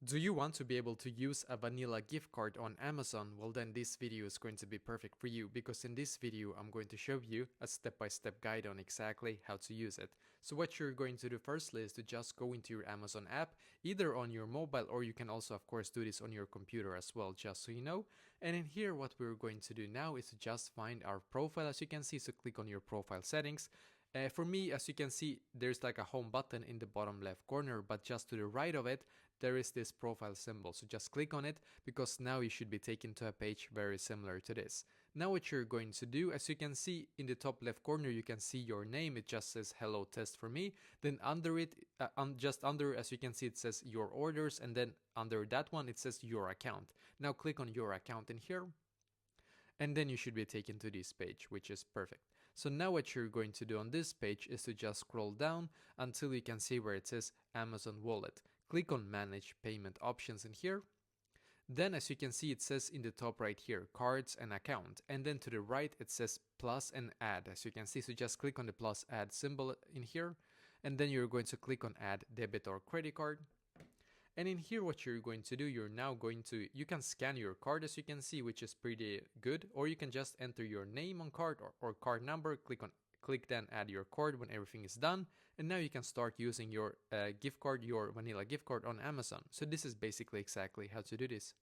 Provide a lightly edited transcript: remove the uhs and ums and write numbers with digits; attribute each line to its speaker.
Speaker 1: Do you want to be able to use a vanilla gift card on Amazon? Well, then this video is going to be perfect for you, because in this video I'm going to show you a step-by-step guide on exactly how to use it. So what you're going to do firstly is to just go into your Amazon app, either on your mobile, or you can also of course do this on your computer as well, just so you know. And in here what we're going to do now is to just find our profile, as you can see. So click on your profile settings. For me, as you can see, there's like a home button in the bottom left corner, but just to the right of it, there is this profile symbol. So just click on it, because now you should be taken to a page very similar to this. Now what you're going to do, as you can see in the top left corner, you can see your name. It just says hello test for me. Then under it, just under, as you can see, it says your orders, and then under that one, it says your account. Now click on your account in here. And then you should be taken to this page, which is perfect. So now what you're going to do on this page is to just scroll down until you can see where it says Amazon Wallet. Click on Manage Payment Options in here. Then as you can see, it says in the top right here, Cards and Account. And then to the right, it says Plus and Add, as you can see. So just click on the plus add symbol in here. And then you're going to click on Add Debit or Credit Card. And in here what you're going to do, you can scan your card, as you can see, which is pretty good, or you can just enter your name on card or card number, click then add your card when everything is done, and now you can start using your gift card, your vanilla gift card on Amazon. So this is basically exactly how to do this.